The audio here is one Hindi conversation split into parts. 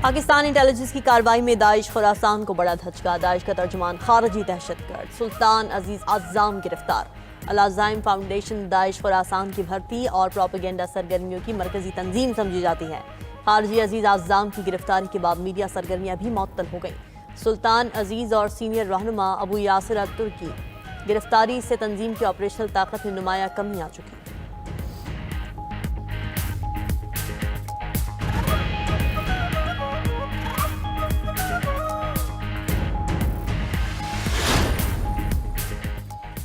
पाकिस्तान इंटेलिजेंस की कार्रवाई में दाइश खुरासान को बड़ा धचका। दाइश का तर्जुमान खारजी दहशतगर्द सुल्तान अजीज अज़्ज़ाम गिरफ्तार। अल-अज़ाइम फाउंडेशन दाइश खुरासान की भर्ती और प्रोपेगेंडा सरगर्मियों की मरकजी तंजीम समझी जाती है। खारजी अजीज अज़्ज़ाम की गिरफ्तारी के बाद मीडिया सरगर्मियां भी मुअत्तल हो गई। सुल्तान अजीज और सीनियर रहनुमा अबू यासिर अल-तुर्की गिरफ्तारी से तंजीम की ऑपरेशनल ताकत में नुमायां कमी आ चुकी।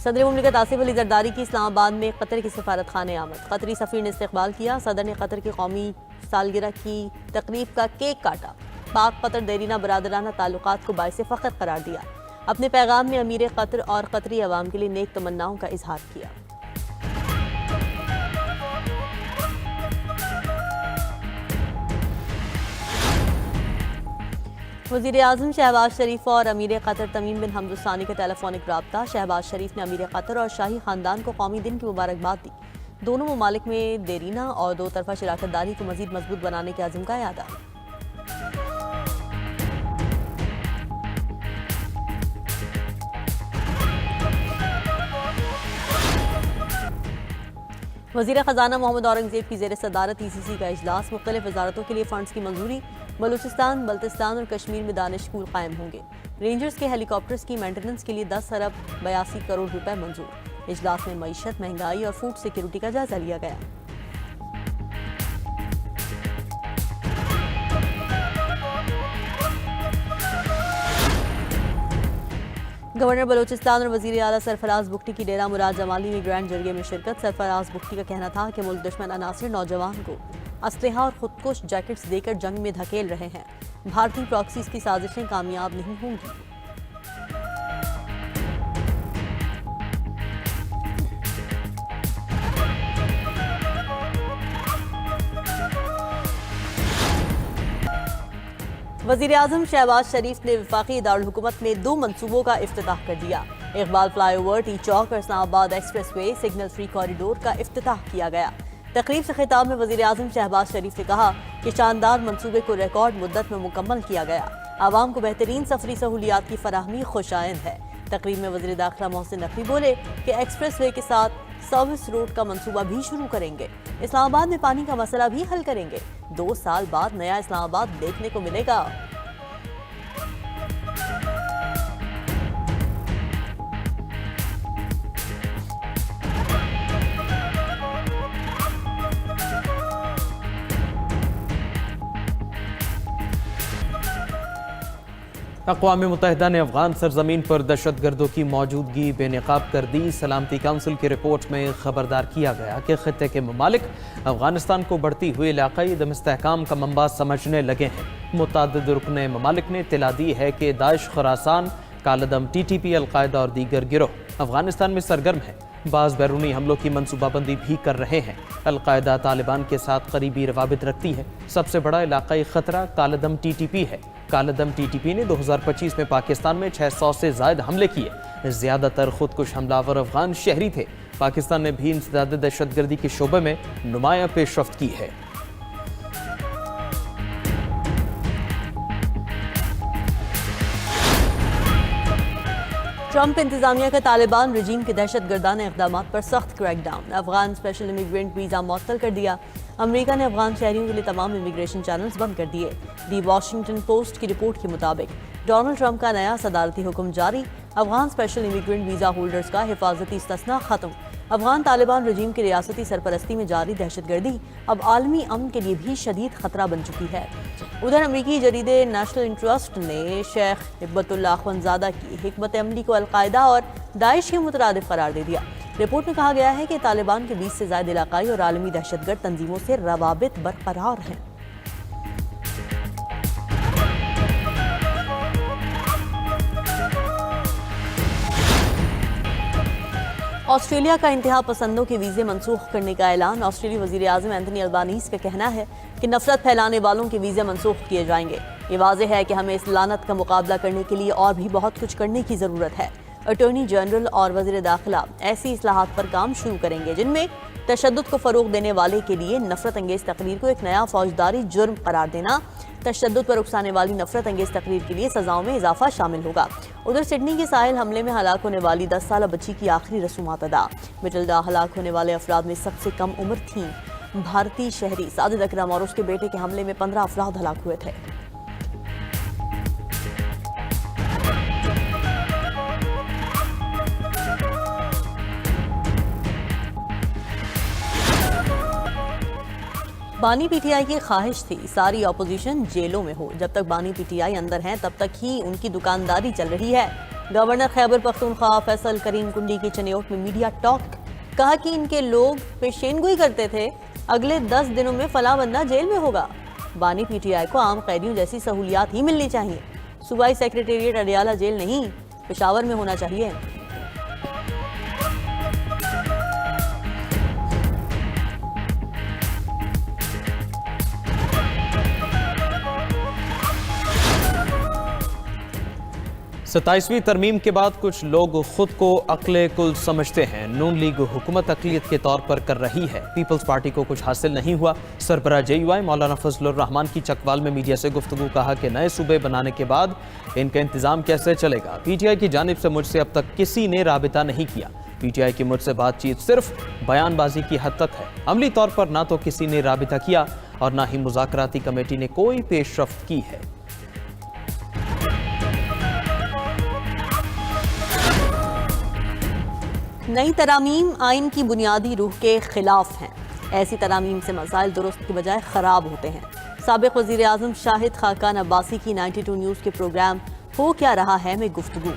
सदर मुमलिकत आसिफ अली जरदारी की इस्लामाबाद में कतर की सफारत खाने आमद। कतरी सफीर ने इस्तकबाल किया। सदर ने कतर की कौमी सालगिरह की तकरीब का केक काटा। पाक कतर देरीना बरादराना ताल्लुकात को बाइस फ़ख्र करार दिया। अपने पैगाम में अमीर कतर और कतरी अवाम के लिए नेक तमन्नाओं का इजहार किया। वज़ीर आज़म शहबाज शरीफ और अमीर कतर तमीम बिन हमद अल सानी का टेलीफोनिक रब्ता। शहबाज शरीफ ने अमीर कतर और शाही खानदान को कौमी दिन की मुबारकबाद दी। दोनों ममालिक में देरीना और दो तरफा शराकतदारी को मजीद मजबूत बनाने के अज़्म का यादा। वज़ीर ख़जाना मोहम्मद औरंगज़ेब की ज़ेर सदारत ECC का इजलास। मुख्तलिफ वजारतों के लिए फ़ंड्स की मंजूरी। बलूचिस्तान, बल्तिस्तान और कश्मीर में दानिश स्कूल कायम होंगे। रेंजर्स के हेलीकॉप्टर्स की मेंटेनेंस के लिए 10 अरब 82 करोड़ रुपए मंजूर। इजलास में मईशत, महंगाई और फूड सिक्योरिटी का जायजा लिया गया। गवर्नर बलूचिस्तान और वज़ीर आला सरफराज बुख्ती की डेरा मुराद जमाली में ग्रैंड जरिए में शिरकत। सरफराज बुख्ती का कहना था कि मुल्क दुश्मन अनासिर नौजवान को असलहा और खुदकुश जैकेट्स देकर जंग में धकेल रहे हैं। भारतीय प्रॉक्सीज की साजिशें कामयाब नहीं होंगी। वज़ीर आज़म शहबाज शरीफ ने वफाकी दारुल हुकूमत में 2 मनसूबों का इफ्तिताह कर दिया। इकबाल फ्लाईओवर, टी चौक और Islamabad express way signal free corridor का इफ्तिताह किया गया। तकरीब से खिताब में वज़ीर आज़म शहबाज शरीफ ने कहा कि शानदार मनसूबे को रिकॉर्ड मुद्दत में मुकम्मल किया गया। आवाम को बेहतरीन सफरी सहूलियात की फराहमी खुशाइंद है। तकरीब में वज़ीर दाखिला मोहसिन नकवी बोले कि एक्सप्रेस वे के साथ सर्विस रोड का मंसूबा भी शुरू करेंगे। इस्लामाबाद में पानी का मसला भी हल करेंगे। 2 साल बाद नया इस्लामाबाद देखने को मिलेगा। अक़वाम मुत्तहिदा ने अफ़गान सरजमीन पर दहशतगर्दों की मौजूदगी बेनकाब कर दी। सलामती काउंसिल की रिपोर्ट में खबरदार किया गया कि ख़ित्ते के ममालिक अफ़गानिस्तान को बढ़ती हुई इलाक़ाई अदम इस्तेहकाम का मंबा समझने लगे हैं। मुतअद्दिद रुकने ममालिक ने इत्तला दी है कि दाइश खुरासान, कालदम TTP, अलकायदा और दीगर गिरोह अफ़गानिस्तान में सरगर्म है। बाज़ बैरूनी हमलों की मनसूबाबंदी भी कर रहे हैं। अलकायदा तालिबान के साथ करीबी रवाबित रखती है। सबसे बड़ा इलाक़ाई ख़तरा कालदम TTP है। कालदम TTP ने 2025 में पाकिस्तान में 600 से ज़ायद हमले किए। ज़्यादातर खुदकुश हमलावर अफ़गान शहरी थे। पाकिस्तान ने भी इंसदाद दहशतगर्दी के शोबे में नुमायां पेशरफ्त की है। ट्रंप इंतजामिया का तालिबान रजीम के दहशतगर्दाना इक़दामात पर सख्त crackdown. Afghan special immigrant visa मुअत्तल कर दिया। अमेरिका ने अफगान शहरियों के लिए तमाम इमिग्रेशन चैनल्स बंद कर दिए। दी वॉशिंगटन पोस्ट की रिपोर्ट के मुताबिक डोनाल्ड ट्रंप का नया सदारती हुक्म जारी। Afghan special immigrant visa holders का हिफाजती इस्तिस्ना खत्म। अफगान तालिबान रजीम की रियासती सरपरस्ती में जारी दहशतगर्दी अब आलमी अमन के लिए भी शदीद खतरा बन चुकी है। उधर अमरीकी जरीदे नेशनल इंटरेस्ट ने शेख हिब्बतुल्लाह अख्वंज़ादा की हिकमत अमली को अलकायदा और दाइश के मुतरादिफ करार दे दिया। रिपोर्ट में कहा गया है कि तालिबान के 20 से ज़ायद इलाकाई और आलमी दहशतगर्द तंजीमों से रवाबित बरकरार हैं। ऑस्ट्रेलिया का इंतहा पसंदों के वीज़े मनसूख करने का ऐलान। ऑस्ट्रेलियाई वज़ीर आज़म एंथनी अल्बानीज़ का कहना है कि नफरत फैलाने वालों के वीज़े मनसूख किए जाएंगे। ये वाज़ेह है कि हमें इस लानत का मुकाबला करने के लिए और भी बहुत कुछ करने की ज़रूरत है। अटॉर्नी जनरल और वज़ीर दाखिला ऐसी इस्लाहात पर काम शुरू करेंगे जिनमें तशद्दुद को फ़रोग़ देने वाले के लिए नफरत अंगेज़ तकरीर को एक नया फौजदारी जुर्म करार देना, तशद्दुद पर उकसाने वाली नफरत अंगेज तकरीर के लिए सजाओं में इजाफा शामिल होगा। उधर सिडनी के साहिल हमले में हलाक होने वाली 10 साला बच्ची की आखिरी रसूमात अदा। मिटिल्डा हलाक होने वाले अफराद में सबसे कम उम्र थी। भारतीय शहरी साजिद अकरम और उसके बेटे के हमले में 15 अफराद हलाक हुए थे। बानी पीटीआई की ख्वाहिश थी सारी ऑपोजिशन जेलों में हो। जब तक बानी पीटीआई अंदर हैं तब तक ही उनकी दुकानदारी चल रही है। गवर्नर खैबर पख्तूनख्वा फैसल करीम कुंडी की चनियोट में मीडिया टॉक, कहा कि इनके लोग पेशेनगोई करते थे, अगले 10 दिनों में फला बंदा जेल में होगा। बानी पीटीआई को आम कैदियों जैसी सहूलियात ही मिलनी चाहिए। सूबाई सेक्रेटेरिएट अडियाला जेल नहीं, पेशावर में होना चाहिए। सत्ताईसवीं तरमीम के बाद कुछ लोग खुद को अक्ले कुल समझते हैं। नून लीग हुकूमत अकलियत के तौर पर कर रही है। पीपल्स पार्टी को कुछ हासिल नहीं हुआ। सरबराह JUI मौलाना फजलुर रहमान की चकवाल में मीडिया से गुफ्तगू, कहा कि नए सूबे बनाने के बाद इनका इंतजाम कैसे चलेगा। PTI की जानिब से मुझसे अब तक किसी ने राबिता नहीं किया। PTI की मुझसे बातचीत सिर्फ बयानबाजी की हद तक है। अमली तौर पर ना तो किसी ने राबिता किया और ना ही मुज़ाकराती कमेटी ने कोई पेशरफ्त की है। नई तरामीम आइन की बुनियादी रूह के खिलाफ हैं। ऐसी तरामीम से मसाइल दुरुस्त की बजाय ख़राब होते हैं। साबिक़ वज़ीर आज़म शाहिद खाकान अब्बासी की 92 न्यूज़ के प्रोग्राम हो क्या रहा है में गुफ्तगू,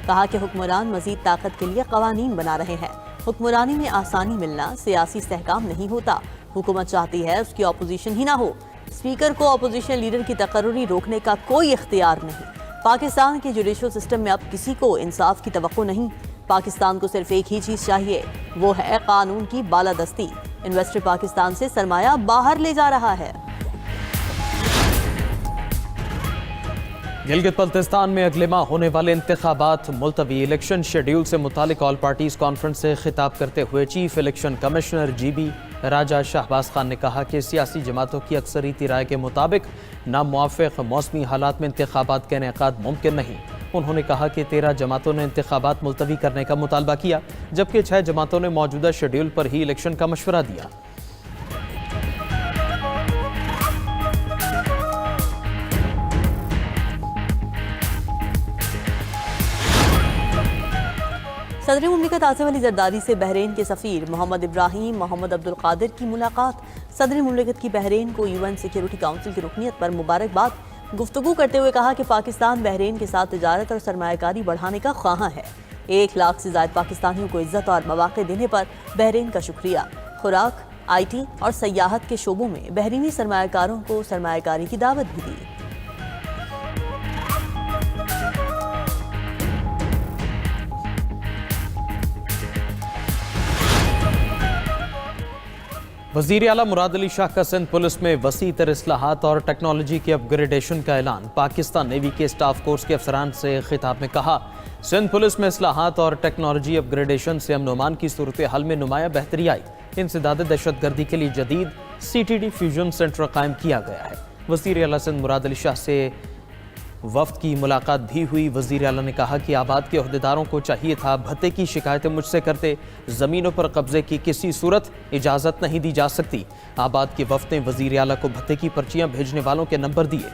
कहा कि हुक्मरान मज़ीद ताकत के लिए क़वानीन बना रहे हैं। हुक्मरानी में आसानी मिलना सियासी इस्तेहकाम नहीं होता। हुकूमत चाहती है उसकी अपोजिशन ही ना हो। स्पीकर को अपोजिशन लीडर की तकर्रुरी रोकने का कोई इख्तियार नहीं। पाकिस्तान के जुडिशल सिस्टम में अब किसी को इंसाफ की तवक्को नहीं। पाकिस्तान को सिर्फ एक ही चीज चाहिए, वो है कानून की बालादस्ती। इन्वेस्टर पाकिस्तान से सरमाया बाहर ले जा रहा है। गिलगित बल्तिस्तान में अगले माह होने वाले इंतखाबात मुलतवी। इलेक्शन शेड्यूल से मुतालिक ऑल पार्टीज कॉन्फ्रेंस से खिताब करते हुए चीफ इलेक्शन कमिश्नर GB राजा शाहबाज खान ने कहा कि सियासी जमातों की अक्सरियती राय के मुताबिक नामुआफ़िक़ मौसमी हालात में इंतखाबात का इनेकाद मुमकिन नहीं। उन्होंने कहा कि 13 जमातों ने इंतखाबात मुलतवी करने का मुतालबा किया, जबकि 6 जमातों ने मौजूदा शेड्यूल पर ही इलेक्शन का मशवरा दिया। सदर मुमलिकत आसिफ अली जरदारी से बहरीन के सफ़ीर मोहम्मद इब्राहिम मोहम्मद अब्दुल कादिर की मुलाकात। सदर मुमलिकत की बहरीन को UN सिक्योरिटी काउंसिल की रुकनीत पर मुबारकबाद। गुफ्तगू करते हुए कहा कि पाकिस्तान बहरीन के साथ तिजारत और सरमायाकारी बढ़ाने का ख्वाहां है। 1 लाख से ज़ायद पाकिस्तानियों को इज्जत और मौक़े देने पर बहरीन का शुक्रिया। खुराक, IT और सयाहत के शोबों में बहरीनी सरमायाकारों को सरमायाकारी की दावत भी दी। वज़ीर आला मुराद अली शाह का सिंध पुलिस में वसी तर इस्लाहात और टेक्नोलॉजी के अपग्रेडेशन का ऐलान। पाकिस्तान नेवी के स्टाफ कोर्स के अफसरान से खिताब में कहा, सिंध पुलिस में इस्लाहात और टेक्नोलॉजी अपग्रेडेशन से अमन ओमान की सूरत हाल में नुमाया बेहतरी आई। इंसदाद दहशतगर्दी के लिए जदीद CTD फ्यूजन सेंटर कायम किया गया है। वज़ीर आला सिंध मुराद अली शाह से वफ्द की मुलाकात भी हुई। वज़ीर आला ने कहा कि आबाद के अहदेदारों को चाहिए था भत्ते की शिकायतें मुझसे करते। ज़मीनों पर कब्जे की किसी सूरत इजाज़त नहीं दी जा सकती। आबाद के वफ्द ने वज़ीर आला को भत्ते की पर्चियाँ भेजने वालों के नंबर दिए।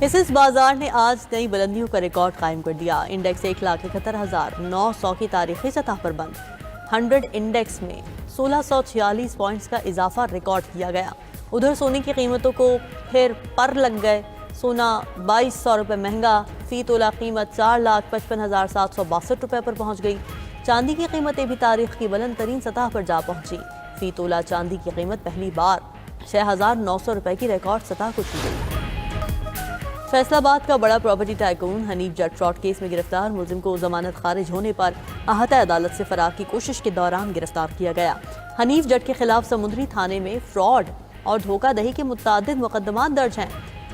हिस्स बाजार ने आज नई बुलंदियों का रिकॉर्ड कायम कर दिया। इंडेक्स 1,71,900 की तारीखी सतह पर बंद। 100 इंडेक्स में 1646 पॉइंट्स का इजाफा रिकॉर्ड किया गया। उधर सोने की कीमतों को फिर पर लग गए। सोना 2200 रुपये महंगा, फी तोला कीमत 4,55,762 रुपये पर पहुँच गई। चांदी की कीमतें भी तारीख की बुलंद तरीन सतह पर जा पहुँची। फी तोला चांदी की कीमत पहली बार 6,900 रुपये की रिकॉर्ड सतह को छू गई। फैसलाबाद का बड़ा प्रॉपर्टी टाइकून हनीफ जट फ्रॉड केस में गिरफ्तार मुलजिम को जमानत खारिज होने पर अहाता अदालत से फरार की कोशिश के दौरान गिरफ्तार किया गया। हनीफ जट के खिलाफ समुद्री थाने में फ्रॉड और धोखाधड़ी के मुतअद्दिद मुकदमात दर्ज हैं।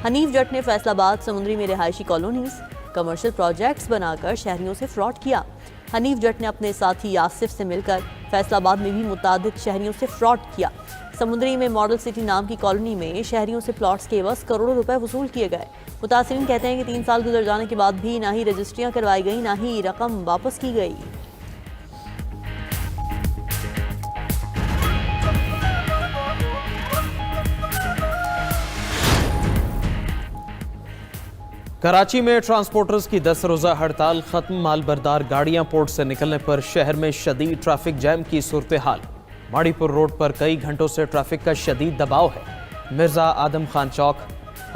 हनीफ जट ने फैसलाबाद समुद्री में रिहायशी कॉलोनीज, कमर्शियल प्रोजेक्ट्स बनाकर शहरियों से फ्रॉड किया। हनीफ जट ने अपने साथी यासिफ से मिलकर फैसलाबाद में भी मुतादिद शहरियों से फ्रॉड किया। समुद्री में मॉडल सिटी नाम की कॉलोनी में शहरियों से प्लॉट्स के एवज करोड़ों रुपए वसूल किए गए। मुतासिरीन कहते हैं कि 3 साल गुजर जाने के बाद भी ना ही रजिस्ट्रियां करवाई गई, ना ही रकम वापस की गई। कराची में ट्रांसपोर्टर्स की 10 रोज़ा हड़ताल खत्म। मालबरदार गाड़ियां पोर्ट से निकलने पर शहर में शदीद ट्रैफिक जैम की सूरत हाल। माड़ीपुर रोड पर कई घंटों से ट्रैफिक का शदीद दबाव है। मिर्जा आदम खान चौक,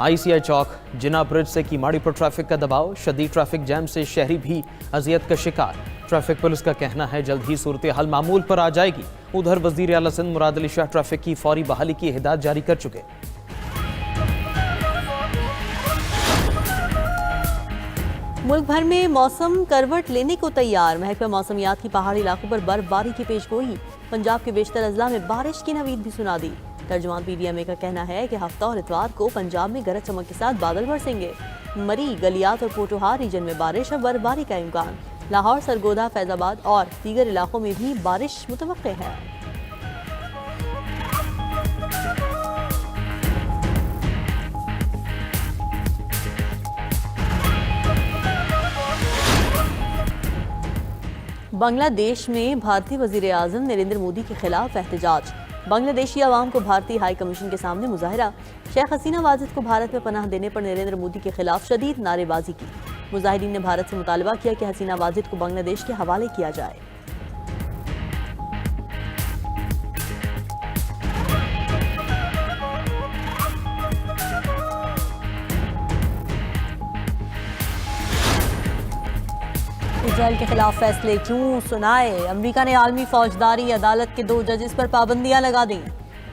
ICI चौक, जिना ब्रिज से की माड़ीपुर ट्रैफिक का दबाव। शदीद ट्रैफिक जैम से शहरी भी अजियत का शिकार। ट्रैफिक पुलिस का कहना है जल्द ही सूरत हाल मामूल पर आ जाएगी। उधर वजीर आला सिंध मुराद अली शाह ट्रैफिक की फौरी बहाली की हिदायत जारी कर चुके। मुल्क भर में मौसम करवट लेने को तैयार। महकमा मौसमियात की पहाड़ी इलाकों पर बर्फबारी की पेशगोई। पंजाब के बेशतर अजला में बारिश की नवीद भी सुना दी। तर्जुमान PDMA का कहना है कि हफ्ता और इतवार को पंजाब में गरज चमक के साथ बादल बरसेंगे। मरी, गलियात और पोटोहार रीजन में बारिश और बर्फबारी का इम्कान। लाहौर, सरगोदा, फैजाबाद और दीगर इलाकों में भी बारिश मुतवक्के है। बांग्लादेश में भारतीय वजीर आजम नरेंद्र मोदी के खिलाफ एहतजाज। बांग्लादेशी आवाम को भारतीय हाई कमीशन के सामने मुजाहरा। शेख हसीना वाजिद को भारत में पनाह देने पर नरेंद्र मोदी के खिलाफ शदीद नारेबाजी की। मुजाहिरीन ने भारत से मुतालबा किया कि हसीना वाजिद को बांग्लादेश के हवाले किया जाए। इजराइल के खिलाफ फैसले क्यों सुनाए। अमेरिका ने आलमी फौजदारी अदालत के 2 जजेस पर पाबंदियां लगा दी।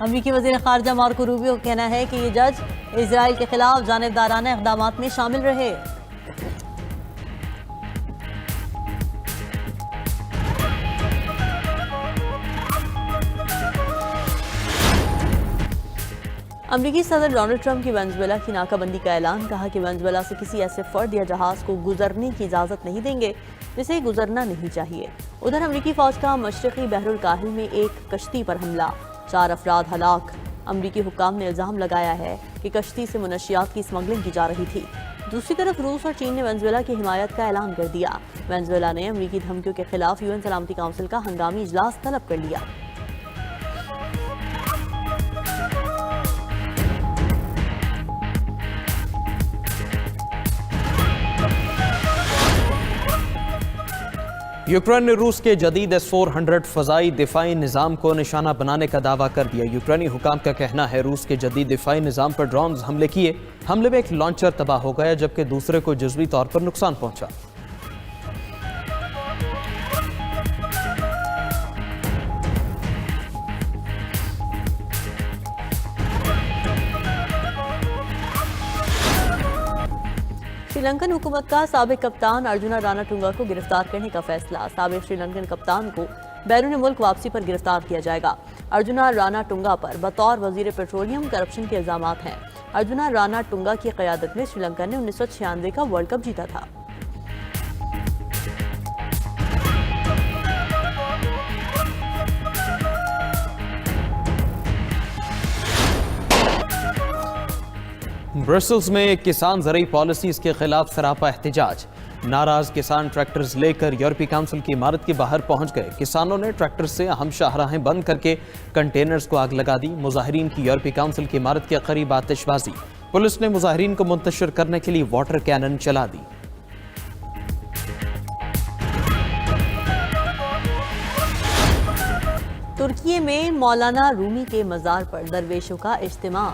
अमेरिकी वजीर खारजा मार्को रूबियो का कहना है कि ये जज इजराइल के खिलाफ जानिबदाराना इक़दामात में शामिल रहे। अमरीकी सदर डोनाल्ड ट्रंप की वेनेजुएला की नाकाबंदी का ऐलान। कहा कि वेनेजुएला से किसी ऐसे फर्द या जहाज को गुजरने की इजाज़त नहीं देंगे जिसे गुजरना नहीं चाहिए। उधर अमरीकी फौज का मशरक़ी बहरुल काहिल में एक कश्ती पर हमला, 4 अफराद हलाक। अमरीकी हुक्काम ने इल्ज़ाम लगाया है कि कश्ती से मुनशियात की स्मगलिंग की जा रही थी। दूसरी तरफ रूस और चीन ने वेनेजुएला की हिमायत का ऐलान कर दिया। वेनेजुएला ने अमरीकी धमकियों के खिलाफ UN सलामती काउंसिल का हंगामी इजलास तलब कर लिया। यूक्रेन ने रूस के जदीद S-400 फ़ज़ाई दिफाई निज़ाम को निशाना बनाने का दावा कर दिया। यूक्रेनी हुकाम का कहना है रूस के जदीद दिफाई निज़ाम पर ड्रोन्स हमले किए। हमले में एक लॉन्चर तबाह हो गया जबकि दूसरे को जुज़वी तौर पर नुकसान पहुंचा। श्रीलंकन हुकूमत का साबिक कप्तान अर्जुना रानाटुंगा को गिरफ्तार करने का फैसला। साबिक श्रीलंकन कप्तान को बैरून मुल्क वापसी पर गिरफ्तार किया जाएगा। अर्जुना रानाटुंगा पर बतौर वजीर पेट्रोलियम करप्शन के इल्जामात हैं। अर्जुना रानाटुंगा की क़यादत में श्रीलंका ने 1996 का वर्ल्ड कप जीता था। ब्रसल्स में किसान ज़रूरी पॉलिसीज के खिलाफ सरापा एहतजाज। नाराज किसान ट्रैक्टर्स लेकर यूरोपीय काउंसिल की इमारत के बाहर पहुंच गए। किसानों ने ट्रैक्टर से अहम शाहराहें बंद करके कंटेनर्स को आग लगा दी। मुजाहिरीन की यूरोपीय काउंसिल की इमारत के करीब आतिशबाजी। पुलिस ने मुजाहिरीन को मुंतशिर करने के लिए वाटर कैनन चला दी। तुर्की में मौलाना रूमी के मज़ार पर दरवेशों का इज्तिमा।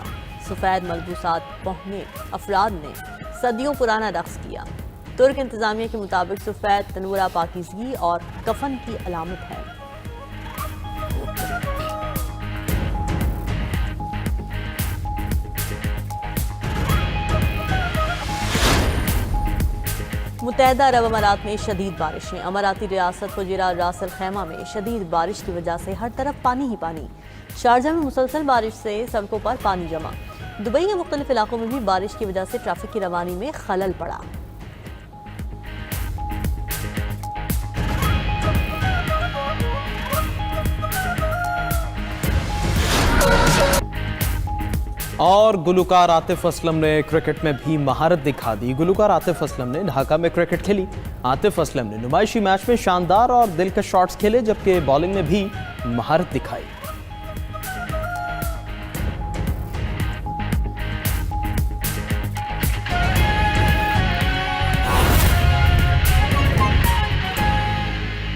सफ़ेद मलबूसात पहने अफराद ने सदियों पुराना रक्स किया। तुर्क इंतजामिया के मुताबिक सफ़ेद तनूरा पाकीज़गी और कफन की अलामत है। मुत्तहदा अरब अमारात में शदीद बारिशें। अमाराती रियासत फुजैरा रास अल खैमा में शदीद बारिश की वजह से हर तरफ पानी ही पानी। शारजा में मुसलसल बारिश से सड़कों पर पानी जमा। दुबई के मुख्तलिफ इलाकों में भी बारिश की वजह से ट्रैफिक की रवानी में खलल पड़ा। और गुलकार आतिफ असलम ने क्रिकेट में भी महारत दिखा दी। गुलकार आतिफ असलम ने ढाका में क्रिकेट खेली। आतिफ असलम ने नुमाइशी मैच में शानदार और दिलकश शॉट्स खेले, जबकि बॉलिंग में भी महारत दिखाई।